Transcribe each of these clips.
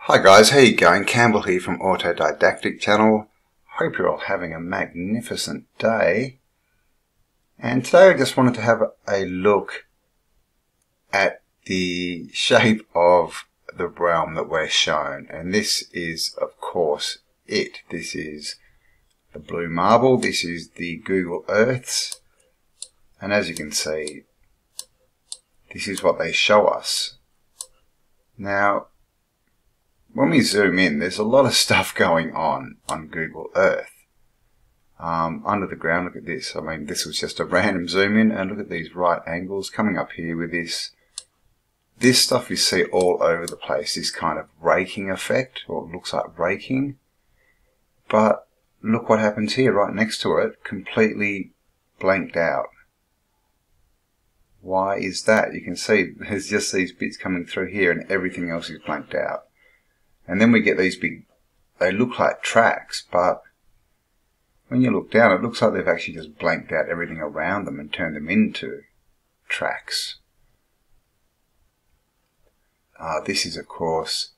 Hi guys, how you going? Campbell here from Autodidactic Channel. Hope you're all having a magnificent day. And today I just wanted to have a look at the shape of the realm that we're shown. And this is, of course, it. This is the blue marble. This is the Google Earths. And as you can see, this is what they show us. Now, when we zoom in, there's a lot of stuff going on Google Earth. Under the ground, look at this. I mean, this was just a random zoom in, and look at these right angles coming up here with this. This stuff you see all over the place, this kind of raking effect, or it looks like raking. But look what happens here, right next to it, completely blanked out. Why is that? You can see there's just these bits coming through here and everything else is blanked out. And then we get these big, they look like tracks, but when you look down, it looks like they've actually just blanked out everything around them and turned them into tracks. This is, of course,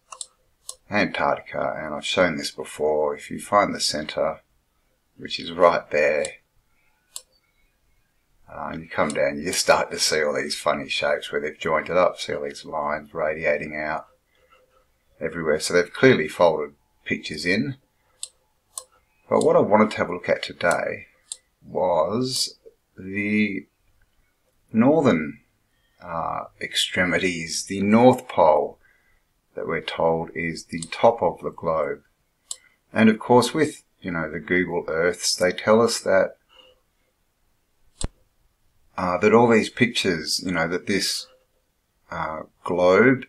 Antarctica, and I've shown this before. If you find the center, which is right there, and you come down, you start to see all these funny shapes where they've joined it up. See all these lines radiating out everywhere. So they've clearly folded pictures in. But what I wanted to have a look at today was the northern extremities, the North Pole that we're told is the top of the globe. And of course with, the Google Earths, they tell us that that all these pictures, that this globe,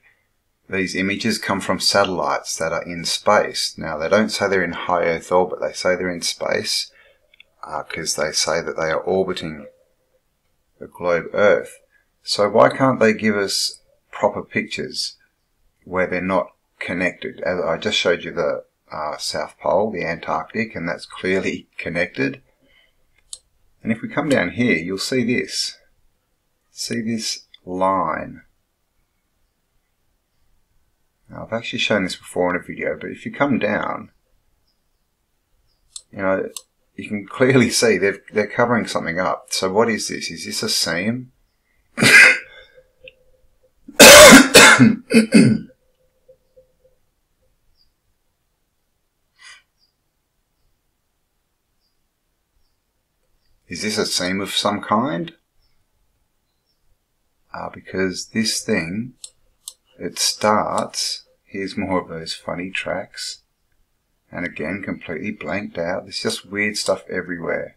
these images come from satellites that are in space. Now, they don't say they're in high Earth orbit, they say they're in space because they say that they are orbiting the globe Earth. So why can't they give us proper pictures where they're not connected? As I just showed you the South Pole, the Antarctic, and that's clearly connected. And if we come down here, you'll see this. See this line. Now, I've actually shown this before in a video, but if you come down, you can clearly see they're covering something up. So what is this? Is this a seam? Is this a seam of some kind? Because this thing, it starts, here's more of those funny tracks, and again completely blanked out. There's just weird stuff everywhere.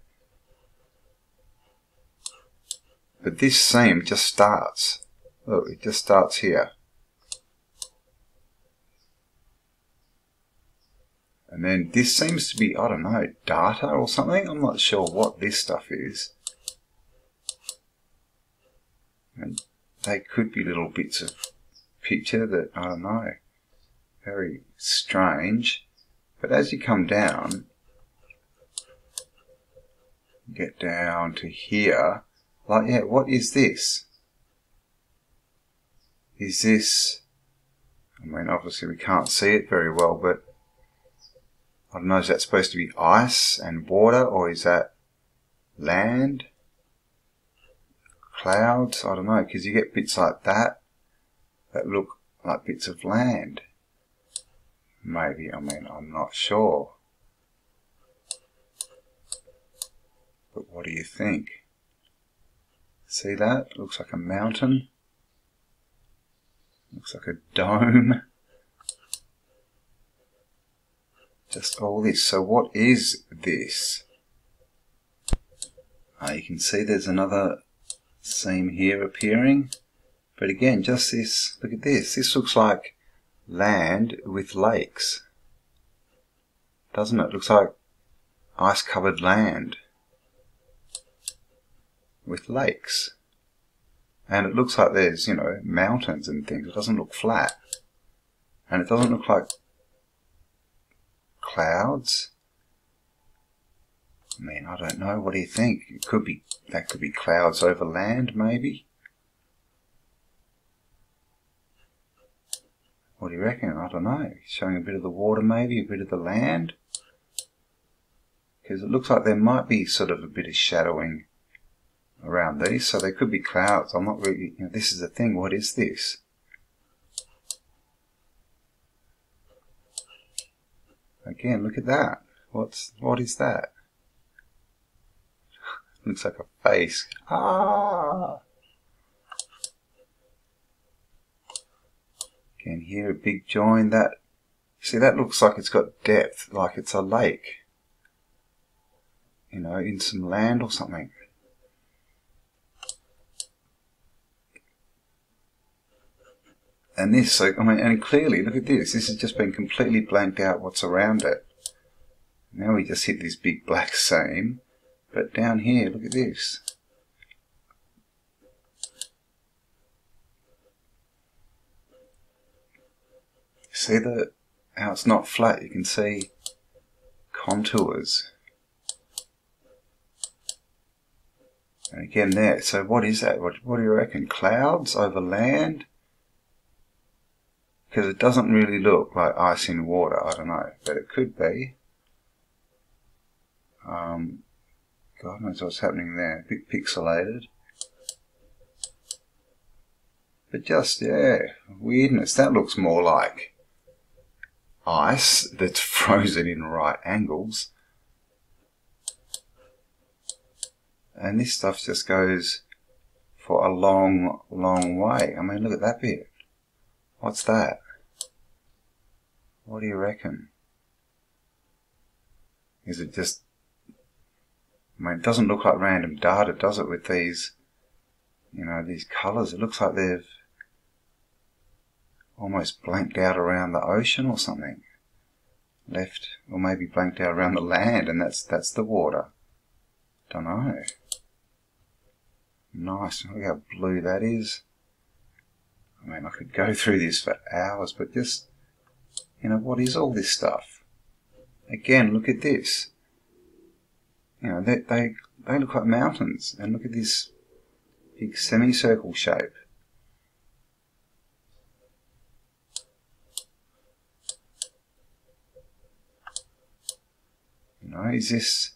But this seam just starts. Look, it just starts here. And then this seems to be, I don't know, data or something. I'm not sure what this stuff is. And they could be little bits of picture that, I don't know, very strange. But as you come down, get down to here, like, yeah, what is this? Is this, I mean, obviously we can't see it very well, but I don't know, is that supposed to be ice and water, or is that land? Clouds? I don't know, because you get bits like that that look like bits of land. Maybe, I mean, I'm not sure. But what do you think? See that? Looks like a mountain. Looks like a dome. Just all this. So what is this? You can see there's another seam here appearing. But again, just this, look at this. This looks like land with lakes. Doesn't it? Looks like ice-covered land with lakes. And it looks like there's, mountains and things. It doesn't look flat. And it doesn't look like clouds. I mean, I don't know. What do you think? It could be, that could be clouds over land, maybe. What do you reckon? I don't know. Showing a bit of the water maybe, a bit of the land. Because it looks like there might be sort of a bit of shadowing around these, so they could be clouds. I'm not really, this is the thing, what is this? Again, look at that. What is that? Looks like a face. Ah! Again, here a big join. That, see, that looks like it's got depth, like it's a lake. In some land or something. And this, and clearly, look at this. This has just been completely blanked out what's around it. Now we just hit this big black seam. But down here, look at this. See how it's not flat? You can see contours. And again there, so what is that? What do you reckon? Clouds over land? Because it doesn't really look like ice in water, I don't know, but it could be. God knows what's happening there, a bit pixelated. But just, yeah, weirdness. That looks more like ice that's frozen in right angles. And this stuff just goes for a long, long way. I mean, look at that bit. What's that? What do you reckon? Is it just... it doesn't look like random data, does it, with these, these colours? It looks like they've almost blanked out around the ocean or something. Left, or maybe blanked out around the land, and that's the water. Don't know. Nice. Look how blue that is. I could go through this for hours, but just, what is all this stuff? Again, look at this. They look like mountains, and look at this big semicircle shape. Is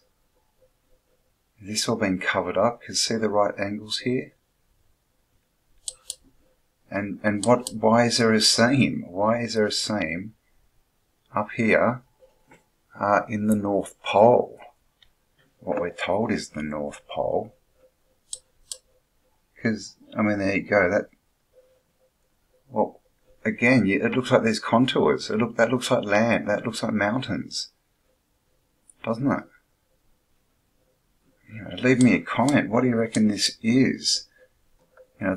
this all been covered up? Because see the right angles here? And why is there a seam? Why is there a seam up here in the North Pole? What we're told is the North Pole. Because, there you go. Again, it looks like there's contours. That looks like land. That looks like mountains. Doesn't it? Leave me a comment. What do you reckon this is?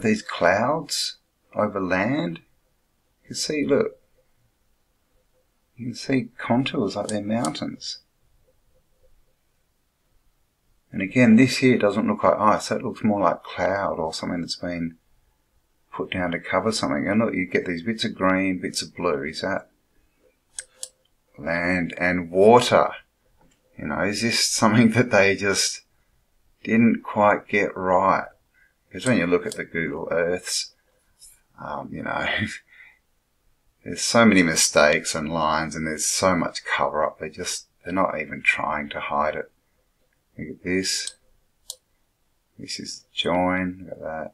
These clouds over land. You can see, look. You can see contours like they're mountains. And again, this here doesn't look like ice. That looks more like cloud or something that's been put down to cover something. And look, you get these bits of green, bits of blue. Is that land and water? Is this something that they just didn't quite get right? Because when you look at the Google Earths, there's so many mistakes and lines, and there's so much cover up. They're not even trying to hide it. Look at this. This is the join. Look at that.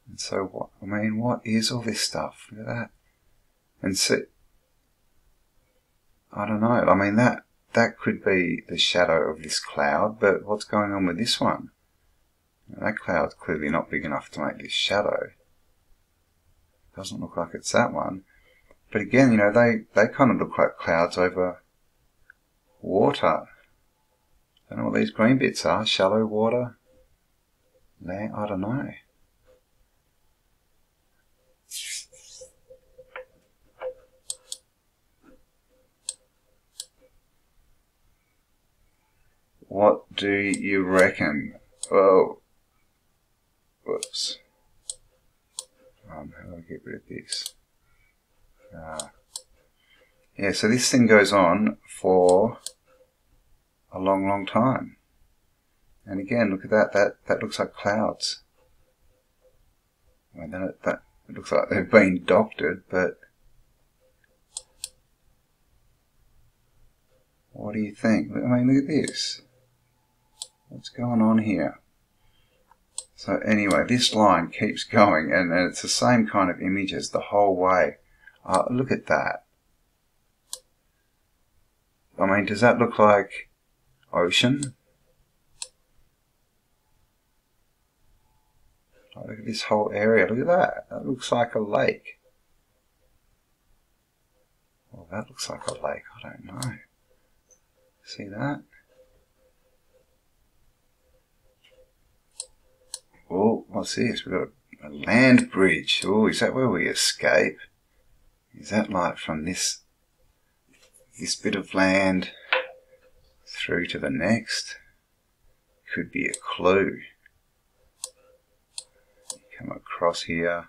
And so what? What is all this stuff? Look at that. And so, I don't know. That could be the shadow of this cloud, but what's going on with this one? That cloud's clearly not big enough to make this shadow. Doesn't look like it's that one. But again, they kind of look like clouds over water. Don't know what these green bits are. Shallow water. Land, I don't know. What do you reckon? Oh, whoops. How do I get rid of this? Yeah, so this thing goes on for a long, long time. And again, look at that. That looks like clouds. I mean, it looks like they've been doctored, but what do you think? I mean, look at this. What's going on here? So anyway, this line keeps going, and it's the same kind of images the whole way. Look at that. I mean, does that look like ocean? Oh, look at this whole area. Look at that. That looks like a lake. Well, that looks like a lake. I don't know. See that? Oh, what's this? We've got a land bridge. Oh, is that where we escape? Is that like from this bit of land through to the next? Could be a clue. Come across here.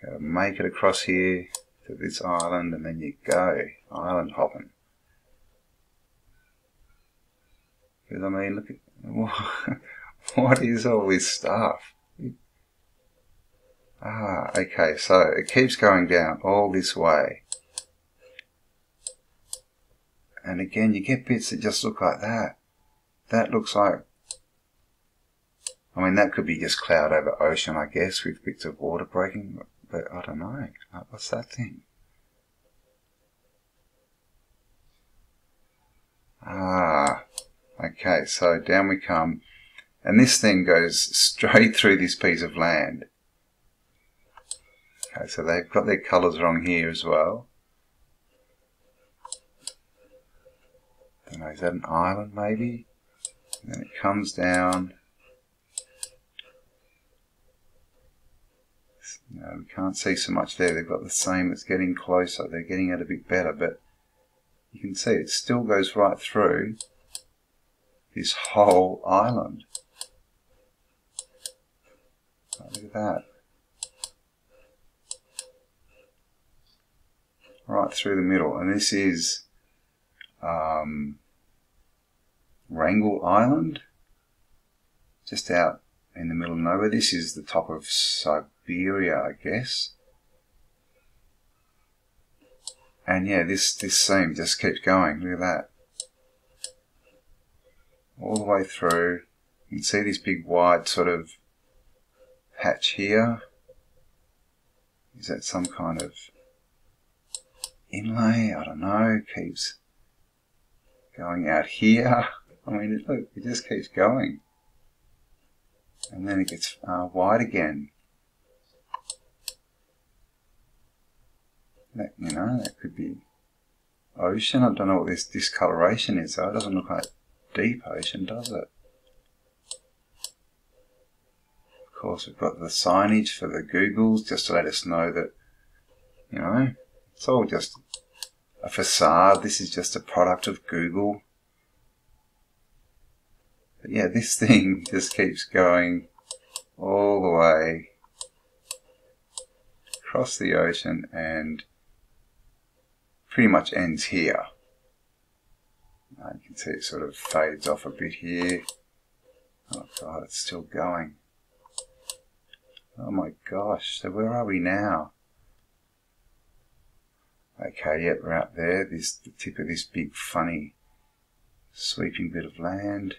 Gotta make it across here to this island, and then you go island hopping. Because I mean, look at what is all this stuff? Okay, so it keeps going down all this way. And again, you get bits that just look like that. That looks like, I mean, that could be just cloud over ocean, I guess, with bits of water breaking, but I don't know. What's that thing? Okay, so down we come. And this thing goes straight through this piece of land. Okay, so they've got their colours wrong here as well. I don't know, is that an island maybe? And then it comes down. No, we can't see so much there. They've got the same, it's getting closer. They're getting it a bit better, but you can see it still goes right through this whole island. Oh, look at that. Right through the middle. And this is Wrangel Island, just out in the middle of nowhere. This is the top of Siberia, I guess. And yeah, this seam just keeps going. Look at that. All the way through. You can see this big wide sort of patch here. Is that some kind of inlay? I don't know. Keeps going out here. I mean, look, it just keeps going. And then it gets wide again. That, you know, that could be ocean. I don't know what this discoloration is though. It doesn't look like deep ocean, does it? Of course, we've got the signage for the Googles just to let us know that, you know, it's all just a facade. This is just a product of Google. But yeah, this thing just keeps going all the way across the ocean and pretty much ends here. You can see it sort of fades off a bit here. Oh God, it's still going. Oh my gosh, so where are we now? Okay, yep, we're out there. This the tip of this big funny sweeping bit of land.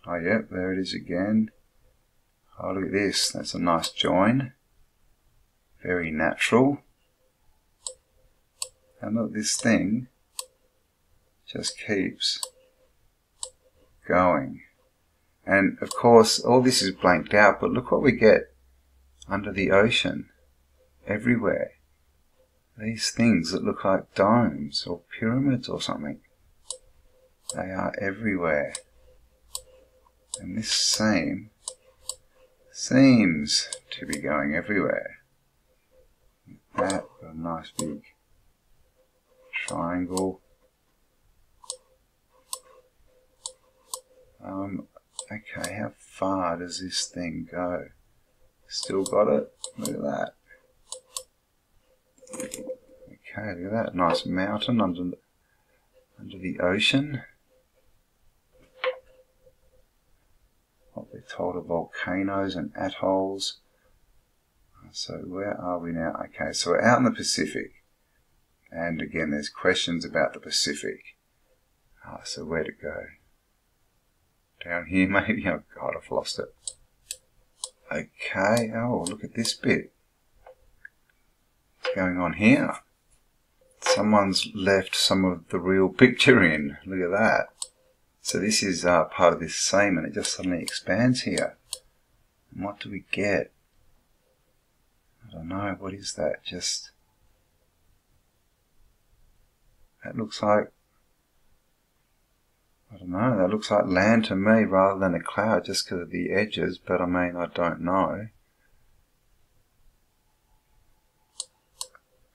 Oh yep, there it is again. Oh, look at this, that's a nice join. Very natural. And look, this thing just keeps going. And of course, all this is blanked out, but look what we get under the ocean, everywhere. These things that look like domes or pyramids or something. They are everywhere. And this seam seems to be going everywhere. That, a nice big triangle. Okay, how far does this thing go? Still got it? Look at that. Okay, look at that. Nice mountain under the ocean. What we're told of volcanoes and atolls. So where are we now? Okay, so we're out in the Pacific. And again, there's questions about the Pacific. So where to go? Down here maybe? Oh God, I've lost it. Okay, oh look at this bit. What's going on here? Someone's left some of the real picture in. Look at that. So this is part of this same, and it just suddenly expands here. And what do we get? I don't know, what is that? Just, that looks like, I don't know, that looks like land to me rather than a cloud just because of the edges, but I mean, I don't know.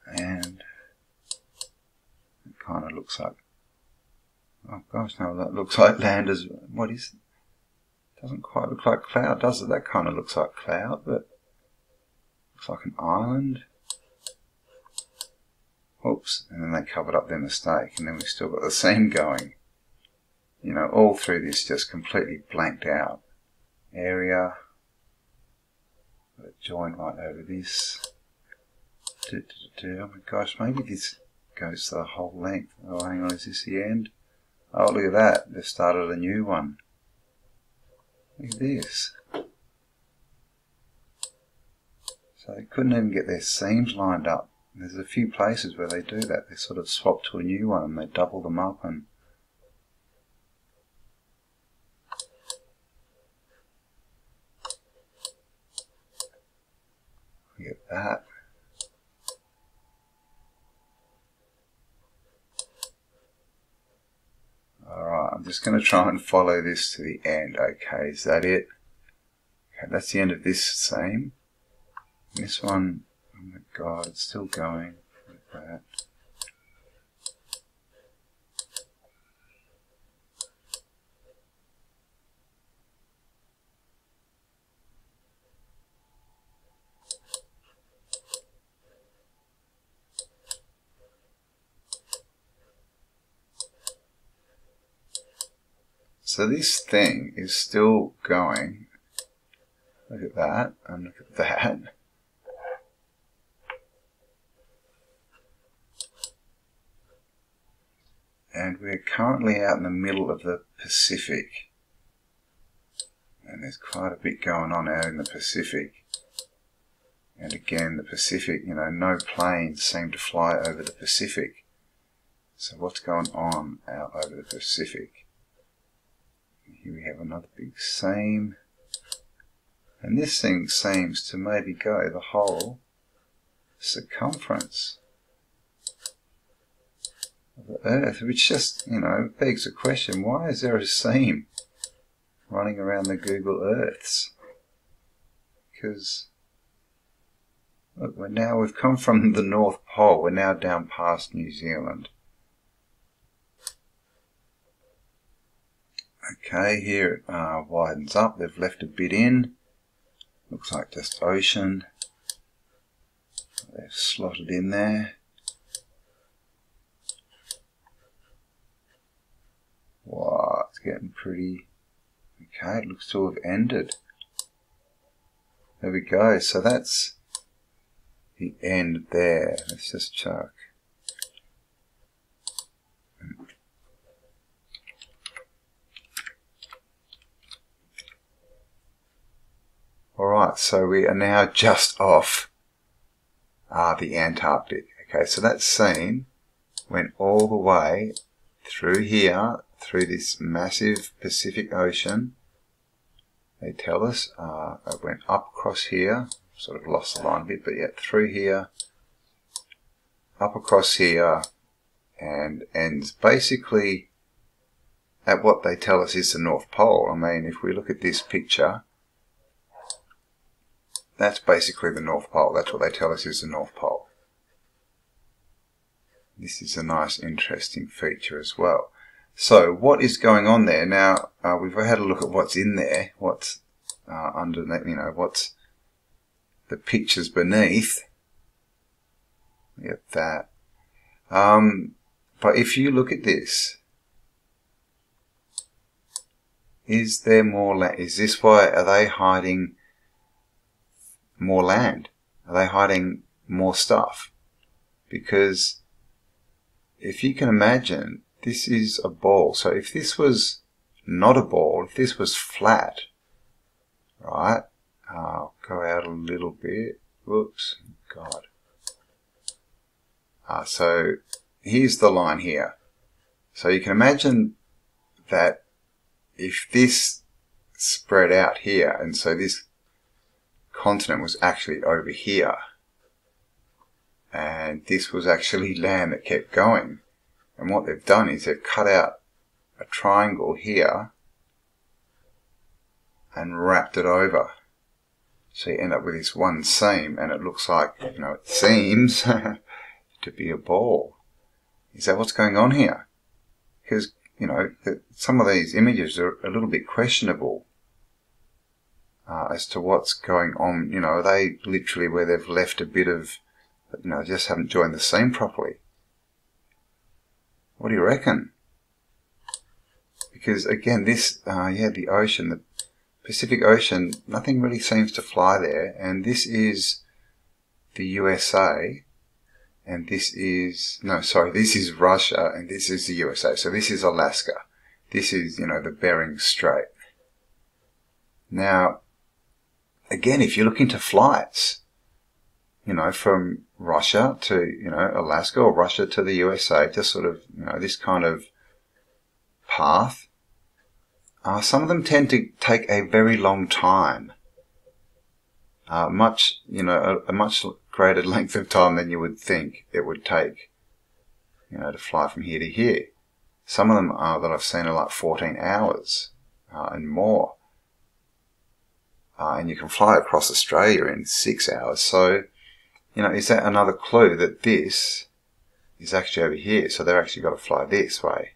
And it kind of looks like, oh gosh, no, that looks like land as, what is it? Doesn't quite look like cloud, does it? That kind of looks like cloud, but looks like an island. Oops, and then they covered up their mistake, and then we've still got the seam going. You know, all through this just completely blanked out area. Got it joined right over this. Oh my gosh, maybe this goes to the whole length. Oh, hang on, is this the end? Oh, look at that, they've started a new one. Look at this. So they couldn't even get their seams lined up. There's a few places where they do that. They sort of swap to a new one and they double them up and look at that. Alright, I'm just going to try and follow this to the end. Okay, is that it? Okay, that's the end of this seam. This one, oh my God, it's still going. Look at that. So this thing is still going. Look at that, and look at that. And we're currently out in the middle of the Pacific. And there's quite a bit going on out in the Pacific. And again, the Pacific, you know, no planes seem to fly over the Pacific. So what's going on out over the Pacific? Here we have another big seam. And this thing seems to maybe go the whole circumference of the Earth, which just, you know, begs the question, why is there a seam running around the Google Earths? Because, look, we've come from the North Pole, we're now down past New Zealand. Okay, here it widens up, they've left a bit in, looks like just ocean, they've slotted in there. Wow, it's getting pretty, okay, it looks to have ended. There we go, so that's the end there. Let's just check. Alright, so we are now just off the Antarctic. Okay, so that seam went all the way through here, through this massive Pacific Ocean. They tell us it went up across here, sort of lost the line a bit, but yeah, through here, up across here, and ends basically at what they tell us is the North Pole. I mean, if we look at this picture, that's basically the North Pole. That's what they tell us is the North Pole. This is a nice, interesting feature as well. So, what is going on there? Now, we've had a look at what's in there, what's underneath, you know, what's the pictures beneath. Look at that. But if you look at this, Is there more land? Is this why? Are they hiding more land? Are they hiding more stuff? Because if you can imagine, this is a ball. So if this was not a ball, if this was flat, right? I'll go out a little bit. Whoops, God. So here's the line here. So you can imagine that if this spread out here, and so this continent was actually over here, and this was actually land that kept going, and what they've done is they've cut out a triangle here and wrapped it over. So you end up with this one seam, and it looks like, you know, it seems to be a ball. Is that what's going on here? Because, you know, some of these images are a little bit questionable as to what's going on. You know, are they literally where they've left a bit of, you know, just haven't joined the seam properly? What do you reckon? Because again, this, yeah, the ocean, the Pacific Ocean, nothing really seems to fly there. And this is the USA, and this is, no, sorry, this is Russia, and this is the USA. So this is Alaska. This is, you know, the Bering Strait. Now, again, if you look into flights, you know, from Russia to, you know, Alaska, or Russia to the USA, just sort of, you know, this kind of path, some of them tend to take a very long time. Much, you know, a much greater length of time than you would think it would take, you know, to fly from here to here. Some of them that I've seen are like 14 hours and more. And you can fly across Australia in 6 hours. So, you know, is that another clue that this is actually over here? So they've actually got to fly this way.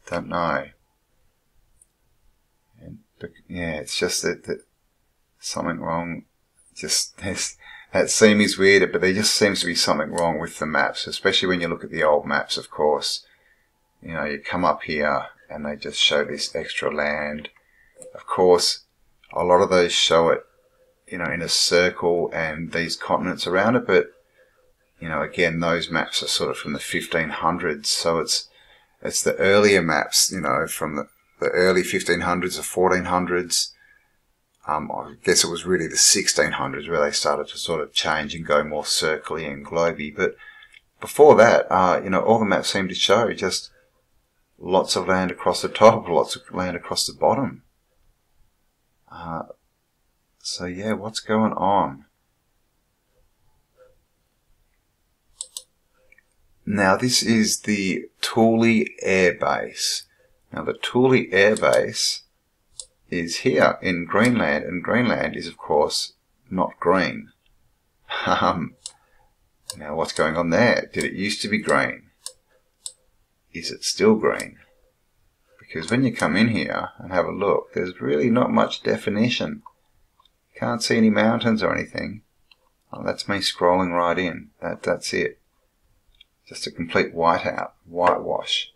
Don't know. But yeah, it's just that something wrong. Just that seam is weird, but there just seems to be something wrong with the maps, especially when you look at the old maps. Of course, you know, you come up here and they just show this extra land. Of course, a lot of those show it, you know, in a circle and these continents around it. But you know, again, those maps are sort of from the 1500s, so it's the earlier maps, you know, from the early 1500s or 1400s. I guess it was really the 1600s where they started to sort of change and go more circly and globy. But before that, you know, all the maps seem to show just lots of land across the top, lots of land across the bottom. So yeah, what's going on? Now this is the Thule Air Base. Now the Thule Air Base is here in Greenland, and Greenland is of course not green. Now what's going on there? Did it used to be green? Is it still green? Because when you come in here and have a look, there's really not much definition. Can't see any mountains or anything. Oh, that's me scrolling right in. That's it. Just a complete whitewash.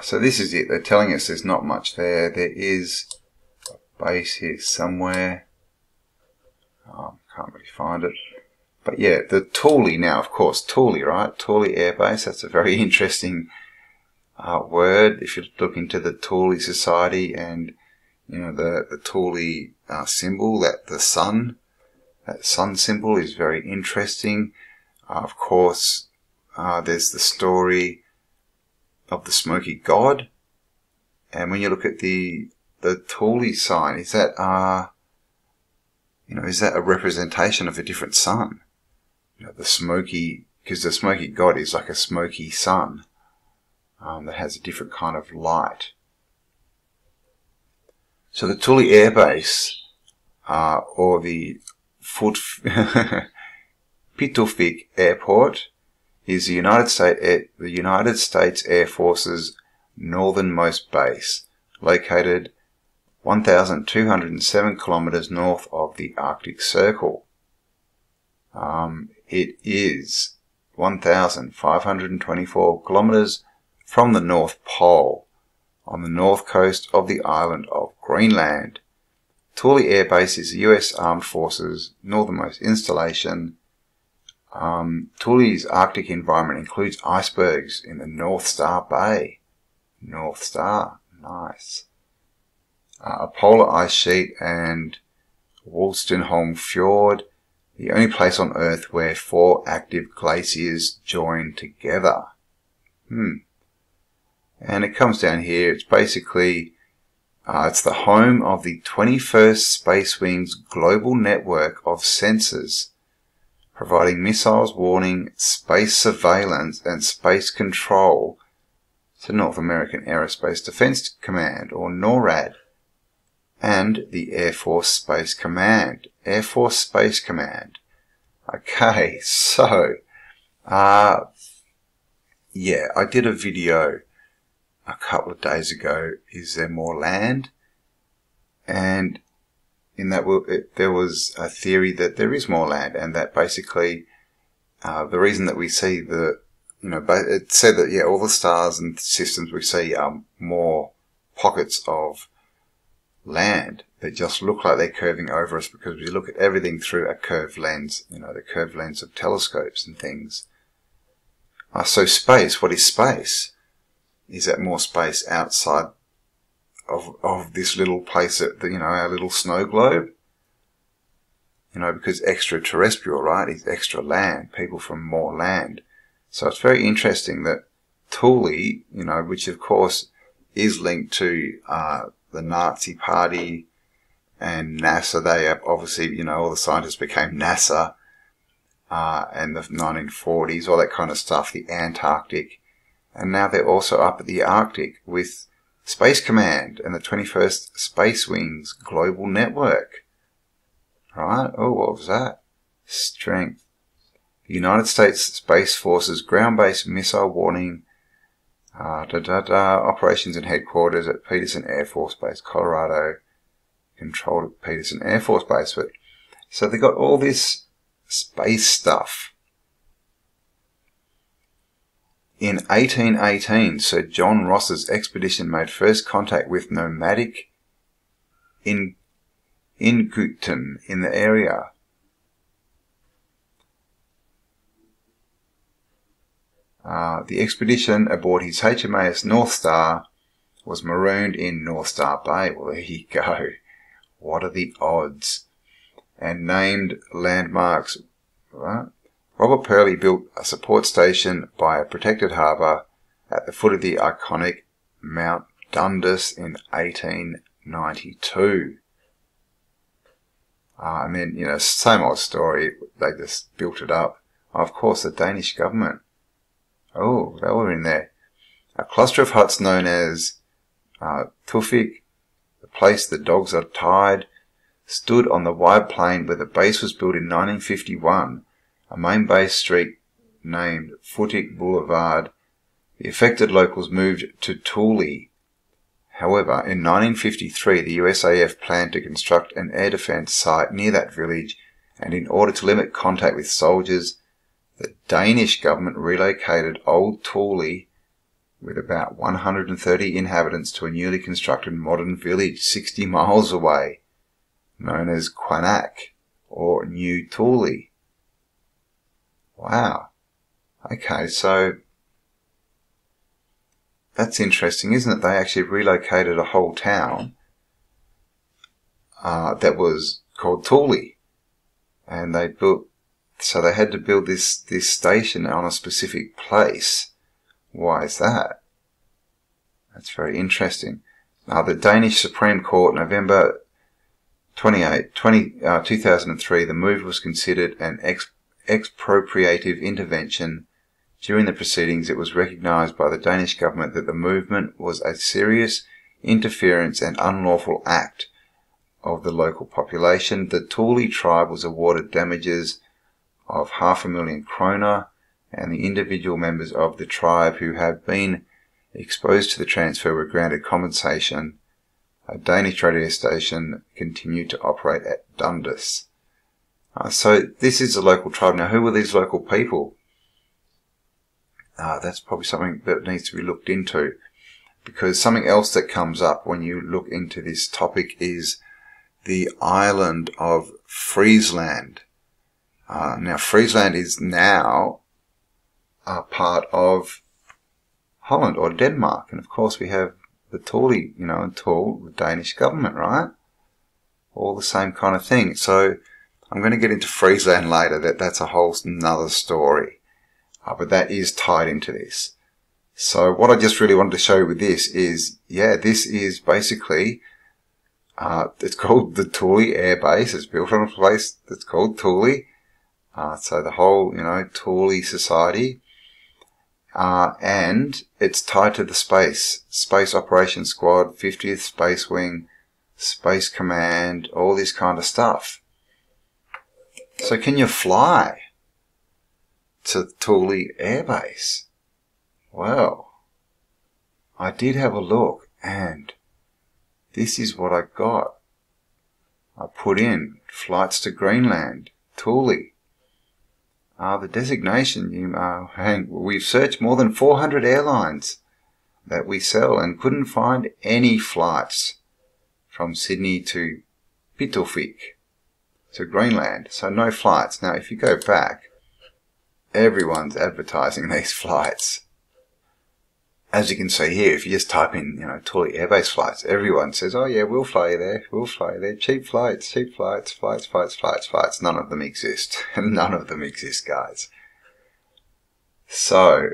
So this is it. They're telling us there's not much there. There is a base here somewhere. Can't really find it. But yeah, the Thule now, of course, Thule, right? Thule Air Base. That's a very interesting word. If you look into the Thule Society and, you know, the Thule symbol, that sun symbol is very interesting. Of course, there's the story of the smoky god, and when you look at the Thule sign, is that you know, is that a representation of a different sun? You know, the smoky, because the smoky god is like a smoky sun that has a different kind of light. So the Thule Air Base, or the Bitchute Airport, is the United States Air Force's northernmost base, located 1,207 kilometers north of the Arctic Circle. It is 1,524 kilometers from the North Pole on the north coast of the island of Greenland. Thule Air Base is the US Armed Forces northernmost installation. Thule's Arctic environment includes icebergs in the North Star Bay. North Star, nice. A polar ice sheet and Wolstenholme Fjord, the only place on Earth where 4 active glaciers join together. And it comes down here, it's basically, it's the home of the 21st Space Wing's global network of sensors, providing missiles warning, space surveillance and space control to North American Aerospace Defense Command, or NORAD, and the Air Force Space Command. Air Force Space Command. Okay, so, yeah, I did a video a couple of days ago, is there more land? And in that there was a theory that there is more land, and that basically the reason that we see the, it said that, yeah, all the stars and systems we see are more pockets of land that just look like they're curving over us because we look at everything through a curved lens, the curved lens of telescopes and things. So space, what is space? Is that more space outside of this little place, our little snow globe? Because extraterrestrial, right, is extra land, people from more land. So it's very interesting that Thule, which of course is linked to the Nazi Party and NASA. They have obviously, all the scientists became NASA, and the 1940s, all that kind of stuff, the Antarctic. And now they're also up at the Arctic with Space Command and the 21st Space Wing's global network. Right? Oh, what was that? Strength. The United States Space Forces ground-based missile warning, operations and headquarters at Peterson Air Force Base, Colorado, controlled at Peterson Air Force Base. But so they got all this space stuff. In 1818, Sir John Ross's expedition made first contact with nomadic Inguten in the area. The expedition aboard his HMAS North Star was marooned in North Star Bay. Well, there you go. What are the odds? And named landmarks, right? Robert Pearly built a support station by a protected harbour at the foot of the iconic Mount Dundas in 1892. And then, same old story, they just built it up. Of course, the Danish government. Oh, they were in there. A cluster of huts known as Tufik, the place the dogs are tied, stood on the wide plain where the base was built in 1951. A main base street named Futik Boulevard. The affected locals moved to Thule. However, in 1953, the USAF planned to construct an air defense site near that village, and in order to limit contact with soldiers, the Danish government relocated Old Thule with about 130 inhabitants to a newly constructed modern village 60 miles away, known as Quannack, or New Thule. Wow. Okay, so that's interesting, isn't it? They actually relocated a whole town that was called Thule, and they built. So they had to build this station on a specific place. Why is that? That's very interesting. The Danish Supreme Court, November 28, 2003, the move was considered an expropriative intervention. During the proceedings, it was recognised by the Danish government that the movement was a serious interference and unlawful act of the local population. The Thule tribe was awarded damages of 500,000 kroner, and the individual members of the tribe who had been exposed to the transfer were granted compensation. A Danish radio station continued to operate at Dundas. So this is a local tribe. Now, who were these local people? that's probably something that needs to be looked into, because something else that comes up when you look into this topic is the Island of Friesland. Now, Friesland is now a part of Holland or Denmark, and of course we have the Thule, Thule, the Danish government, right? All the same kind of thing. So I'm going to get into Friesland later. That's a whole another story, but that is tied into this. So what I just really wanted to show you with this is, this is basically, it's called the Thule Air Base. It's built on a place that's called Thule. So the whole, Thule society, and it's tied to the Space Operations Squad, 50th Space Wing, Space Command, all this kind of stuff. So can you fly to Thule Air Base? Well, I did have a look, and this is what I got. I put in flights to Greenland, Thule. The designation, we've searched more than 400 airlines that we sell and couldn't find any flights from Sydney to Bitchute to Greenland. So no flights. Now if you go back, everyone's advertising these flights. As you can see here, if you just type in, Thule Air Base flights, everyone says, oh yeah, we'll fly you there, we'll fly you there. Cheap flights, flights. None of them exist. None of them exist, guys. So,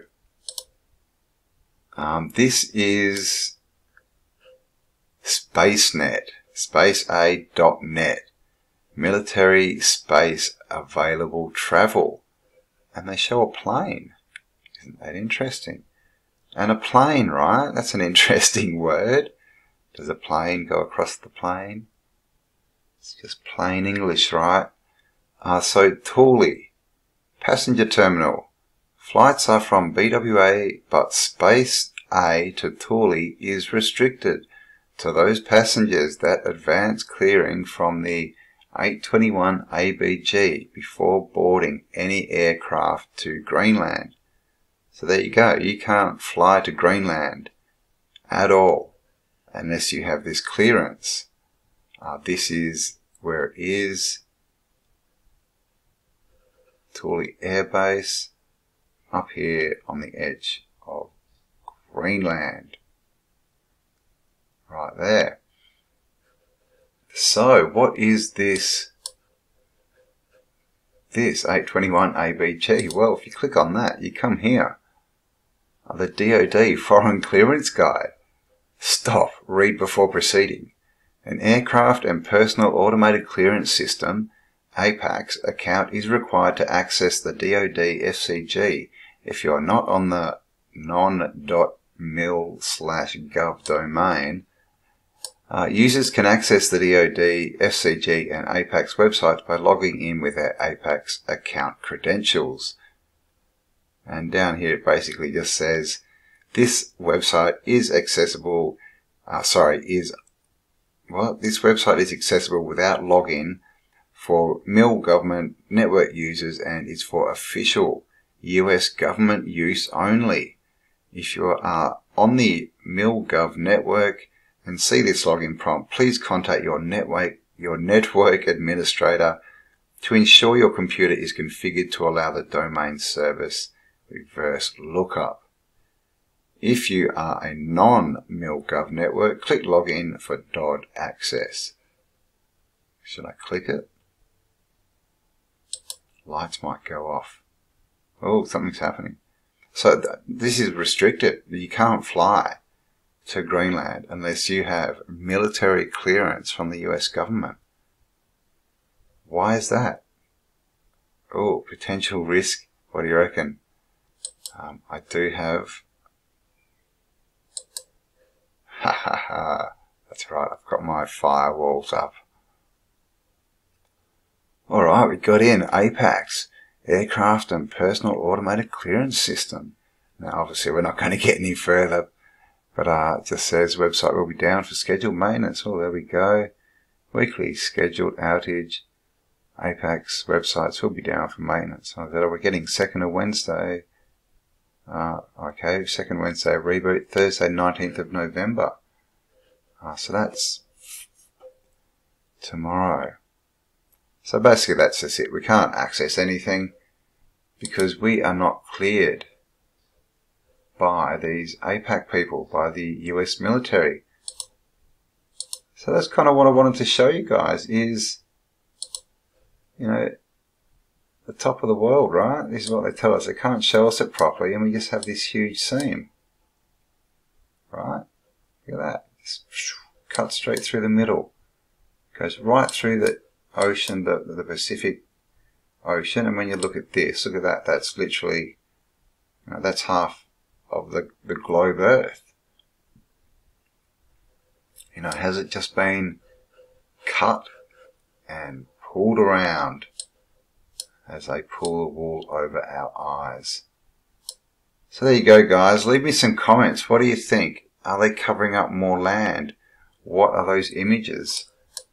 this is SpaceNet, spacea.net, military space available travel. And they show a plane. Isn't that interesting? And a plane, right? That's an interesting word. Does a plane go across the plane? It's just plain English, right? So Thule, passenger terminal. Flights are from BWA, but Space A to Thule is restricted to those passengers that advance clearing from the 821 ABG before boarding any aircraft to Greenland. So there you go. You can't fly to Greenland at all unless you have this clearance. This is where it is. Thule Air Base up here on the edge of Greenland. Right there. So what is this? This 821 ABG? Well, if you click on that, you come here. The DoD Foreign Clearance Guide. Stop. Read before proceeding. An aircraft and personal automated clearance system, APACS, account is required to access the DoD FCG if you are not on the non.mil/gov domain. Users can access the DoD, FCG and APACS websites by logging in with their APACS account credentials. And down here it basically just says this website is accessible, this website is accessible without login for MIL government network users and is for official US government use only. If you are on the MilGov network and see this login prompt, please contact your network administrator to ensure your computer is configured to allow the domain service reverse lookup. If you are a non-MilGov network, click Login for DOD access. Should I click it? Lights might go off. Oh, something's happening. So this is restricted. You can't fly to Greenland unless you have military clearance from the US government. Why is that? Oh, potential risk. What do you reckon? I do have... That's right, I've got my firewalls up. Alright, we got in APACS, Aircraft and Personal Automated Clearance System. Now obviously we're not going to get any further, but it just says website will be down for scheduled maintenance. Oh, there we go. Weekly scheduled outage. APACS websites will be down for maintenance. So that we're getting 2nd of Wednesday. Okay, second Wednesday reboot, Thursday 19th of November. So that's tomorrow. So basically that's just it. We can't access anything because we are not cleared by these APAC people, by the US military. So that's kind of what I wanted to show you guys is, you know, the top of the world, right? This is what they tell us. They can't show us it properly and we just have this huge seam. Right? Look at that. Just cut straight through the middle. Goes right through the ocean, the Pacific Ocean. And when you look at this, look at that. That's literally, you know, that's half of the globe Earth. You know, has it just been cut and pulled around as they pull the wool over our eyes? So there you go, guys. Leave me some comments. What do you think? Are they covering up more land? What are those images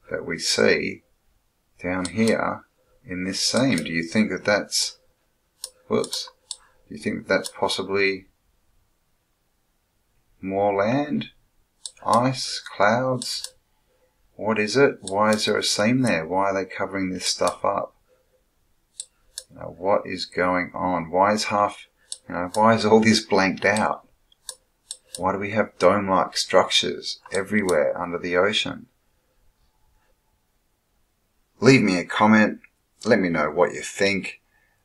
that we see down here in this seam? Do you think that that's, whoops, do you think that that's possibly more land? Ice? Clouds? What is it? Why is there a seam there? Why are they covering this stuff up? You know, what is going on? Why is why is all this blanked out? Why do we have dome-like structures everywhere under the ocean? Leave me a comment. Let me know what you think.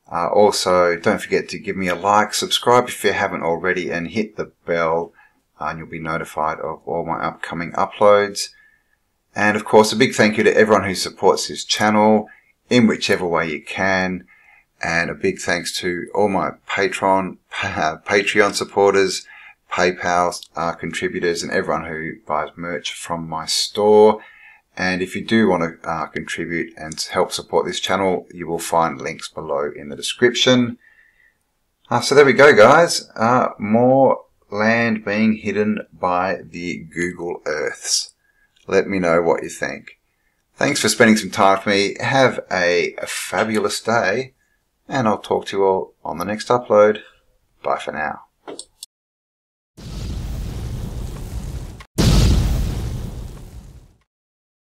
Also, don't forget to give me a like, subscribe if you haven't already, and hit the bell, and you'll be notified of all my upcoming uploads. And of course, a big thank you to everyone who supports this channel in whichever way you can. And a big thanks to all my Patreon supporters, PayPal contributors, and everyone who buys merch from my store. And if you do want to contribute and help support this channel, you will find links below in the description. So there we go, guys. More land being hidden by the Google Earths. Let me know what you think. Thanks for spending some time with me. Have a fabulous day, and I'll talk to you all on the next upload. Bye for now.